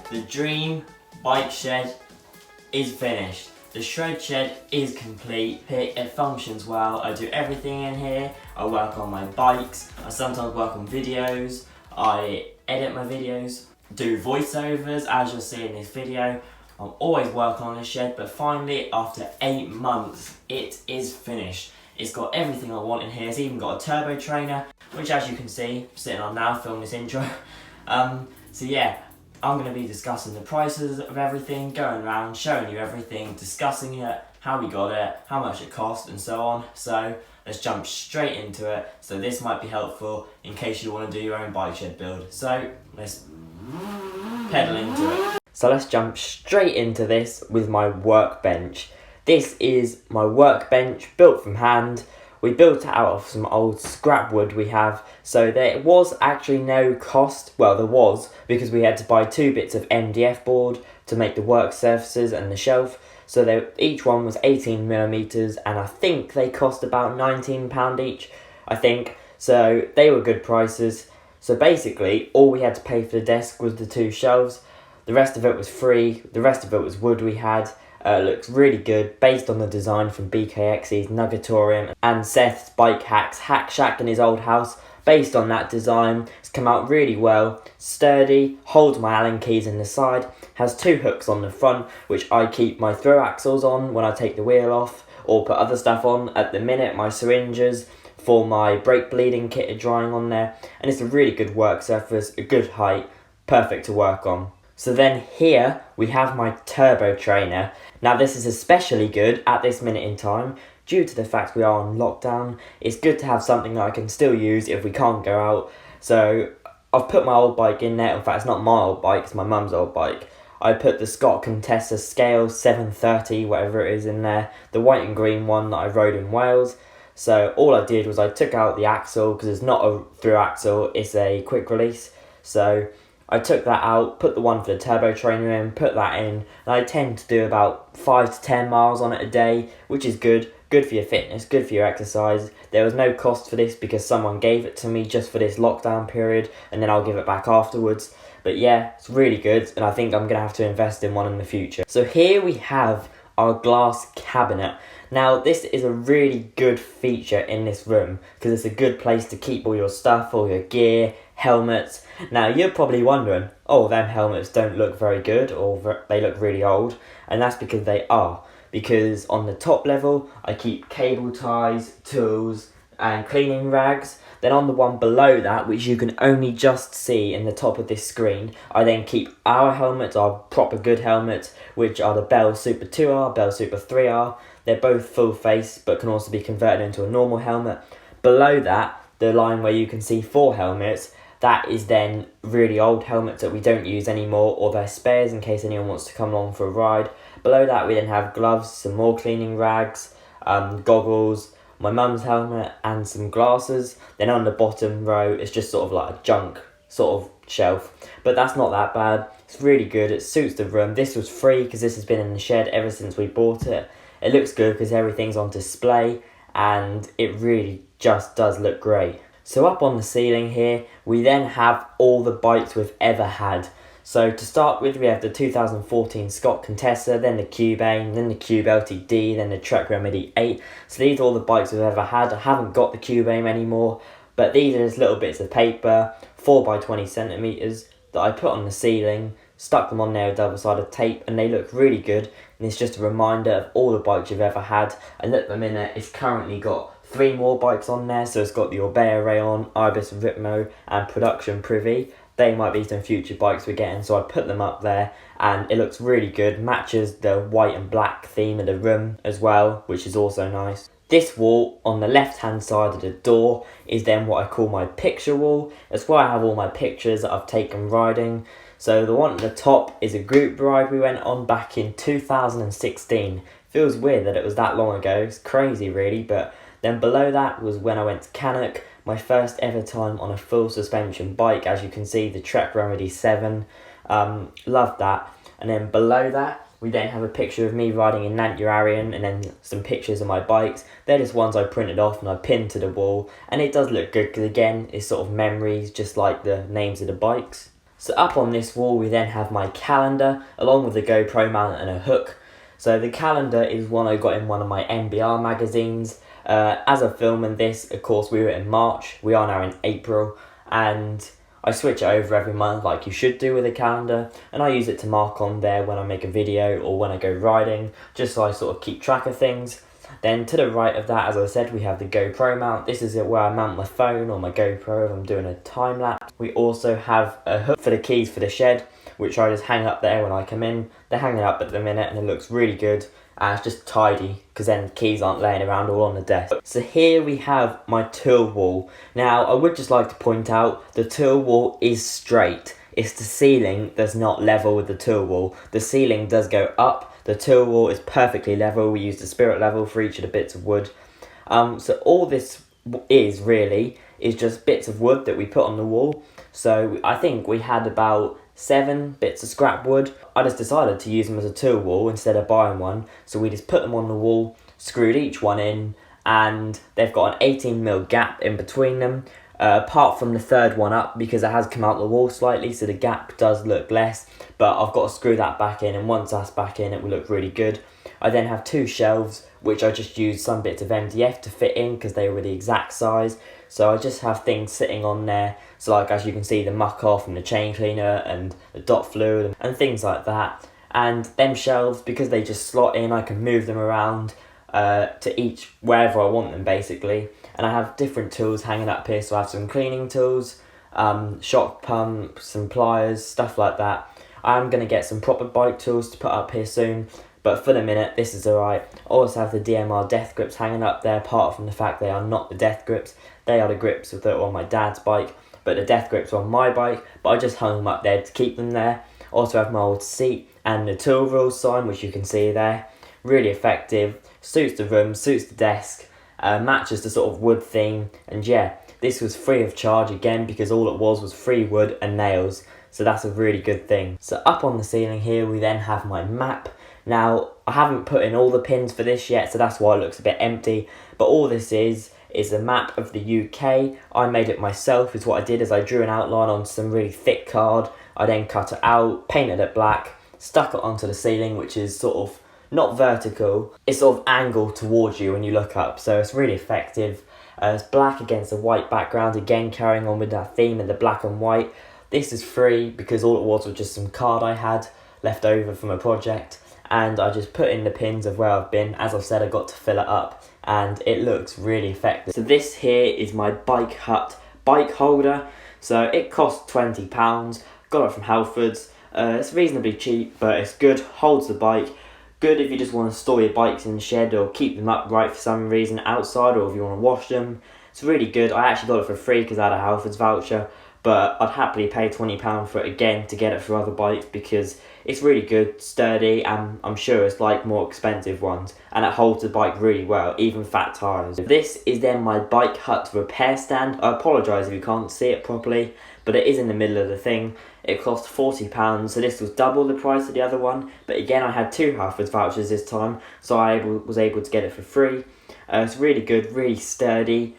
The dream bike shed is finished. The shred shed is complete. It functions well. I do everything in here. I work on my bikes. I sometimes work on videos. I edit my videos, do voiceovers as you'll see in this video. I'm always working on this shed, but finally after 8 months it is finished. It's got everything I want in here. It's even got a turbo trainer, which as you can see, I'm sitting on now filming this intro. So yeah, I'm going to be discussing the prices of everything, going around, showing you everything, discussing it, how we got it, how much it cost and so on. So let's jump straight into it. So this might be helpful in case you want to do your own bike shed build. So let's pedal into it. So let's jump straight into this with my workbench. This is my workbench built from hand. We built it out of some old scrap wood we have, so there was actually no cost. Well, there was, because we had to buy 2 bits of MDF board to make the work surfaces and the shelf. So each one was 18mm, and I think they cost about £19 each, I think. So they were good prices. So basically, all we had to pay for the desk was the 2 shelves. The rest of it was free. The rest of it was wood we had. Looks really good, based on the design from BKX's Nugatorium and Seth's Bike Hacks Hack Shack in his old house. Based on that design, it's come out really well, sturdy, holds my Allen keys in the side, has 2 hooks on the front which I keep my throw axles on when I take the wheel off or put other stuff on. At the minute, my syringes for my brake bleeding kit are drying on there, and it's a really good work surface, a good height, perfect to work on. So then here we have my turbo trainer. Now this is especially good at this minute in time due to the fact we are on lockdown. It's good to have something that I can still use if we can't go out. So I've put my old bike in there. In fact, it's not my old bike, it's my mum's old bike. I put the Scott Contessa scale 730, whatever it is, in there. The white and green one that I rode in Wales. So all I did was I took out the axle, because it's not a through axle, it's a quick release. So I took that out, put the one for the turbo trainer in, put that in, and I tend to do about 5 to 10 miles on it a day, which is good. Good for your fitness, good for your exercise. There was no cost for this because someone gave it to me just for this lockdown period, and then I'll give it back afterwards. But yeah, it's really good, and I think I'm going to have to invest in one in the future. So here we have our glass cabinet. Now this is a really good feature in this room because it's a good place to keep all your stuff, all your gear, helmets. Now you're probably wondering, oh, them helmets don't look very good, or they look really old, and that's because they are. Because on the top level I keep cable ties, tools and cleaning rags. Then on the one below that, which you can only just see in the top of this screen, I then keep our helmets, our proper good helmets, which are the Bell Super 2R, Bell Super 3R. They're both full face but can also be converted into a normal helmet. Below that, the line where you can see 4 helmets, that is then really old helmets that we don't use anymore, or they're spares in case anyone wants to come along for a ride. Below that we then have gloves, some more cleaning rags, goggles, my mum's helmet and some glasses. Then on the bottom row it's just sort of like a junk sort of shelf, but that's not that bad. It's really good, it suits the room. This was free because this has been in the shed ever since we bought it. It looks good because everything's on display and it really just does look great. So up on the ceiling here we then have all the bikes we've ever had. So to start with, we have the 2014 Scott Contessa, then the Cubane, then the Cube LTD, then the Trek Remedy 8. So these are all the bikes we've ever had. I haven't got the Cubane anymore, but these are just little bits of paper, 4x20cm, that I put on the ceiling, stuck them on there with double-sided tape, and they look really good. And it's just a reminder of all the bikes you've ever had. And at the minute, it's currently got 3 more bikes on there. So it's got the Orbea Rayon, Ibis Ritmo, and Production Privy. They might be some future bikes we're getting, so I put them up there and it looks really good. Matches the white and black theme of the room as well, which is also nice. This wall on the left hand side of the door is then what I call my picture wall. That's where I have all my pictures that I've taken riding. So the one at the top is a group ride we went on back in 2016. Feels weird that it was that long ago, it's crazy really, but then below that was when I went to Cannock. My first ever time on a full suspension bike, as you can see, the Trek Remedy 7. Loved that. And then below that We then have a picture of me riding in Nantyuarian and then some pictures of my bikes. They're just ones I printed off and I pinned to the wall, and it does look good because again it's sort of memories just like the names of the bikes. So up on this wall we then have my calendar along with the GoPro mount and a hook. So the calendar is one I got in one of my NBR magazines. As I'm filming this, of course we were in March, we are now in April, and I switch it over every month like you should do with a calendar, and I use it to mark on there when I make a video or when I go riding, just so I sort of keep track of things. Then to the right of that, as I said, we have the GoPro mount. This is where I mount my phone or my GoPro if I'm doing a time lapse. We also have a hook for the keys for the shed, which I just hang up there when I come in. They're hanging up at the minute and it looks really good. And it's just tidy because then the keys aren't laying around all on the desk. So here we have my tool wall. Now I would just like to point out the tool wall is straight. It's the ceiling that's not level with the tool wall. The ceiling does go up. The tool wall is perfectly level. We use the spirit level for each of the bits of wood. So all this is really is just bits of wood that we put on the wall. So I think we had about 7 bits of scrap wood. I just decided to use them as a tool wall instead of buying one. So we just put them on the wall, screwed each one in, and they've got an 18mm gap in between them. Apart from the third one up, because it has come out the wall slightly, so the gap does look less, but I've got to screw that back in, and once that's back in it will look really good. I then have 2 shelves which I just used some bits of MDF to fit in because they were the exact size, so I just have things sitting on there, so like as you can see the muck off and the chain cleaner and the dot fluid and things like that. And them shelves, because they just slot in, I can move them around to each wherever I want them basically. And I have different tools hanging up here, so I have some cleaning tools, shock pump, some pliers, stuff like that. I'm going to get some proper bike tools to put up here soon, but for the minute this is alright. I also have the DMR death grips hanging up there, apart from the fact they are not the death grips. They are the grips that are on my dad's bike, but the death grips are on my bike, but I just hung them up there to keep them there. Also have my old seat and the tool rules sign, which you can see there. Really effective, suits the room, suits the desk. Matches the sort of wood theme, and yeah, this was free of charge again because all it was free wood and nails, so that's a really good thing. So up on the ceiling here we then have my map. Now I haven't put in all the pins for this yet, so that's why it looks a bit empty, but all this is a map of the UK. I made it myself. Is what I did is I drew an outline on some really thick card. I then cut it out, painted it black, stuck it onto the ceiling, which is sort of not vertical, it's sort of angled towards you when you look up, so it's really effective. It's black against a white background, again carrying on with that theme of the black and white. This is free because all it was just some card I had left over from a project, and I just put in the pins of where I've been. As I've said, I got to fill it up and it looks really effective. So this here is my Bike Hut bike holder. So it cost £20, got it from Halfords. It's reasonably cheap, but it's good, holds the bike. Good if you just want to store your bikes in the shed or keep them upright for some reason outside, or if you want to wash them. It's really good. I actually got it for free because I had a Halfords voucher, but I'd happily pay £20 for it again to get it for other bikes because it's really good, sturdy, and I'm sure it's like more expensive ones, and it holds the bike really well, even fat tyres. This is then my Bike Hut repair stand. I apologise if you can't see it properly, but it is in the middle of the thing. It cost £40, so this was double the price of the other one, but again I had 2 Halfords vouchers this time, so I was able to get it for free. It's really good, really sturdy.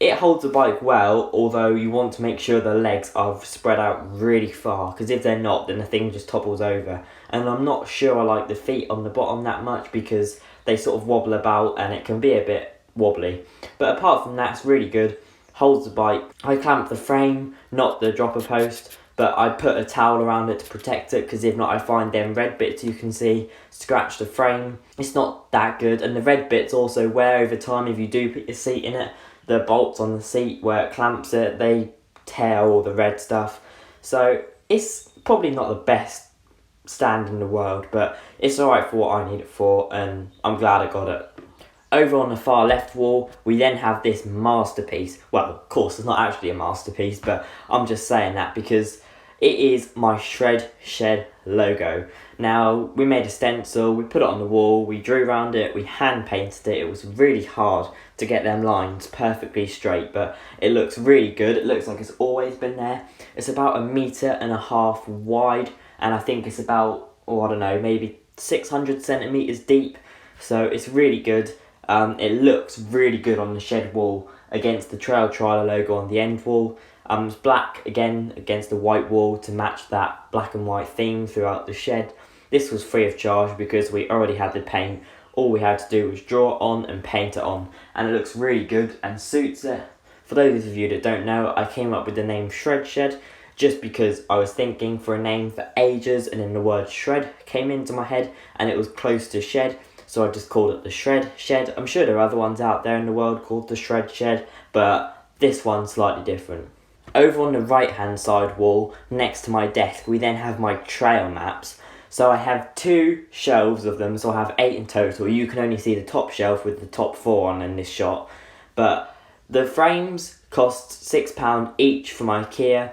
It holds the bike well, although you want to make sure the legs are spread out really far, because if they're not, then the thing just topples over. And I'm not sure I like the feet on the bottom that much because they sort of wobble about and it can be a bit wobbly. But apart from that, it's really good. Holds the bike. I clamped the frame, not the dropper post, but I put a towel around it to protect it, because if not I find them red bits you can see scratch the frame. It's not that good, and the red bits also wear over time if you do put your seat in it. The bolts on the seat where it clamps it, they tear all the red stuff. So it's probably not the best stand in the world, but it's alright for what I need it for, and I'm glad I got it. Over on the far left wall, we then have this masterpiece. Well, of course, it's not actually a masterpiece, but I'm just saying that because it is my shredshed logo. Now, we made a stencil, we put it on the wall, we drew around it, we hand painted it. It was really hard to get them lines perfectly straight, but it looks really good. It looks like it's always been there. It's about 1.5 meters wide, and I think it's about or I don't know, maybe 600 centimeters deep. So it's really good. It looks really good on the shed wall against the Trail Trialer logo on the end wall. It's black again against the white wall to match that black and white theme throughout the shed. This was free of charge because we already had the paint. All we had to do was draw it on and paint it on, and it looks really good and suits it. For those of you that don't know, I came up with the name shredshed just because I was thinking for a name for ages, and then the word shred came into my head and it was close to shed, so I just called it the shredshed. I'm sure there are other ones out there in the world called the shredshed, but this one's slightly different. Over on the right hand side wall next to my desk we then have my trail maps. So I have 2 shelves of them, so I have 8 in total. You can only see the top shelf with the top 4 on in this shot. But the frames cost £6 each from IKEA.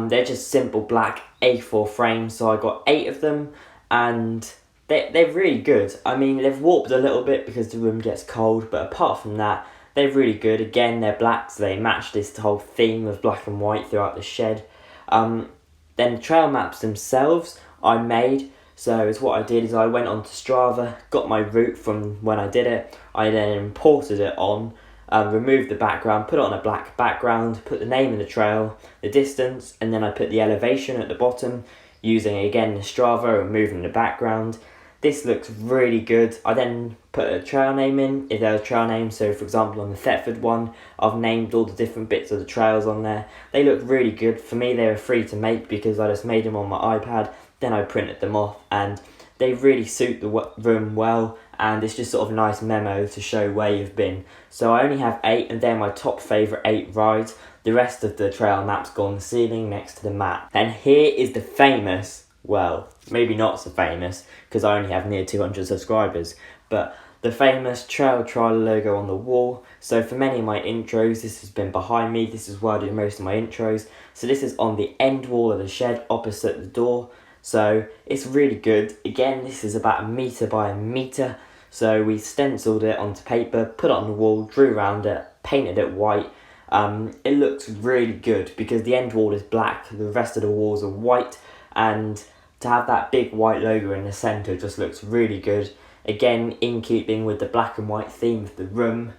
They're just simple black A4 frames, so I got 8 of them, and they're really good. I mean, they've warped a little bit because the room gets cold, but apart from that, they're really good. Again, they're black, so they match this whole theme of black and white throughout the shed. Then the trail maps themselves I made. So it's what I did is I went onto Strava, got my route from when I did it. I then imported it on, removed the background, put it on a black background, put the name of the trail, the distance, and then I put the elevation at the bottom using again the Strava, removing the background. This looks really good. I then put a trail name in, if there was a trail name. So for example on the Thetford one, I've named all the different bits of the trails on there. They look really good. For me they were free to make because I just made them on my iPad, then I printed them off, and they really suit the room well, and it's just sort of a nice memo to show where you've been. So I only have 8, and they're my top favourite 8 rides. The rest of the trail maps go on the ceiling next to the map. And here is the famous, well, maybe not so famous, because I only have near 200 subscribers, but the famous Trail Trialer logo on the wall. So for many of my intros, this has been behind me. This is where I do most of my intros. So this is on the end wall of the shed opposite the door. So it's really good. Again, this is about 1 metre by 1 metre. So we stenciled it onto paper, put it on the wall, drew around it, painted it white. It looks really good because the end wall is black, the rest of the walls are white, and to have that big white logo in the centre just looks really good. Again, in keeping with the black and white theme of the room,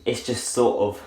it's just sort of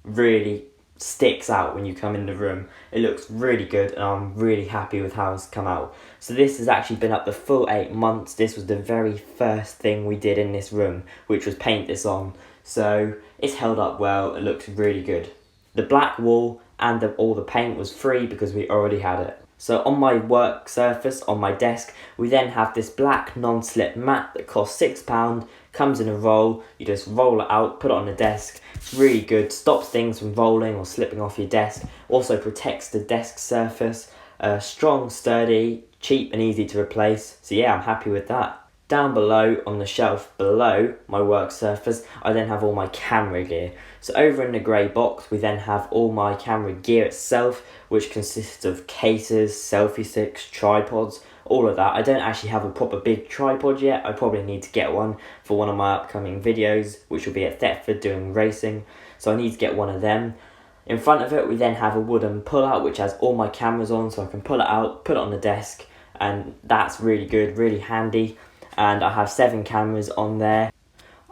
really sticks out when you come in the room. It looks really good, and I'm really happy with how it's come out. So this has actually been up the full 8 months. This was the very first thing we did in this room, which was paint this on. So it's held up well, it looks really good. The black wall and all the paint was free because we already had it. So on my work surface, on my desk, we then have this black non-slip mat that costs £6, comes in a roll. You just roll it out, put it on the desk. It's really good, stops things from rolling or slipping off your desk. Also protects the desk surface. Strong, sturdy, cheap and easy to replace. So yeah, I'm happy with that. Down below, on the shelf below my work surface, I then have all my camera gear. So over in the grey box, we then have all my camera gear itself, which consists of cases, selfie sticks, tripods, all of that. I don't actually have a proper big tripod yet. I probably need to get one for one of my upcoming videos, which will be at Thetford doing racing. So I need to get one of them. In front of it, we then have a wooden pull-out, which has all my cameras on, so I can pull it out, put it on the desk, and that's really good, really handy. And I have 7 cameras on there.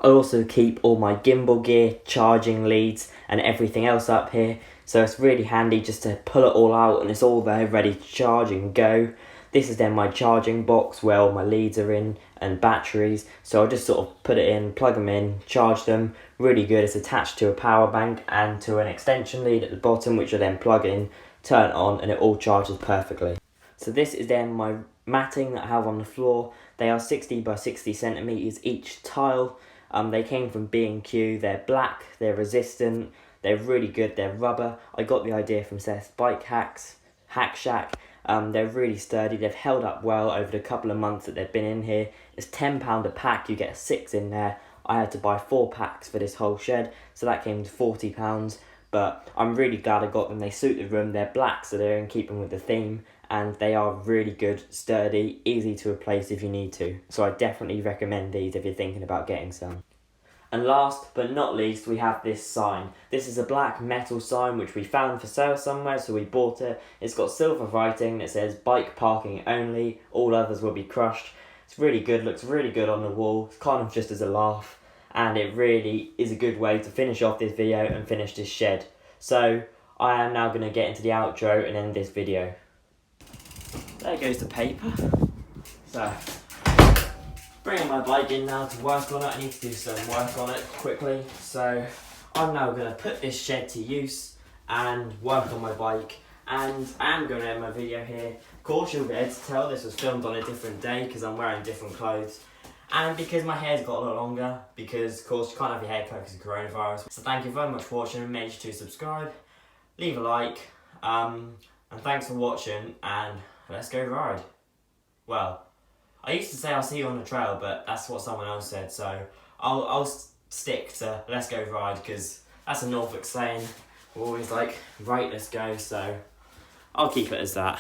I also keep all my gimbal gear, charging leads and everything else up here, so it's really handy just to pull it all out and it's all there ready to charge and go. This is then my charging box where all my leads are in and batteries, so I'll just sort of put it in, plug them in, charge them. Really good. It's attached to a power bank and to an extension lead at the bottom, which I then plug in, turn it on, and it all charges perfectly. So this is then my matting that I have on the floor. They are 60 by 60 centimeters each tile. They came from B&Q. They're black, they're resistant, they're really good, they're rubber. I got the idea from Seth's Bike Hack Shack. They're really sturdy, they've held up well over the couple of months that they've been in here. It's £10 a pack, you get 6 in there. I had to buy 4 packs for this whole shed, so that came to £40. But I'm really glad I got them. They suit the room, they're black, so they're in keeping with the theme. And they are really good, sturdy, easy to replace if you need to. So I definitely recommend these if you're thinking about getting some. And last but not least, we have this sign. This is a black metal sign which we found for sale somewhere, so we bought it. It's got silver writing that says bike parking only, all others will be crushed. It's really good, looks really good on the wall. It's kind of just as a laugh, and it really is a good way to finish off this video and finish this shed. So I am now going to get into the outro and end this video. There goes the paper. So, bringing my bike in now to work on it. I need to do some work on it quickly. So I'm now going to put this shed to use and work on my bike. And I am going to end my video here. Of course you'll be able to tell this was filmed on a different day because I'm wearing different clothes. And because my hair's got a lot longer, because of course you can't have your hair cut because of coronavirus. So thank you very much for watching. Make sure to subscribe, leave a like, and thanks for watching, and let's go ride. Well, I used to say I'll see you on the trail, but that's what someone else said, so I'll stick to let's go ride, because that's a Norfolk saying. We're always like, right, let's go, so I'll keep it as that.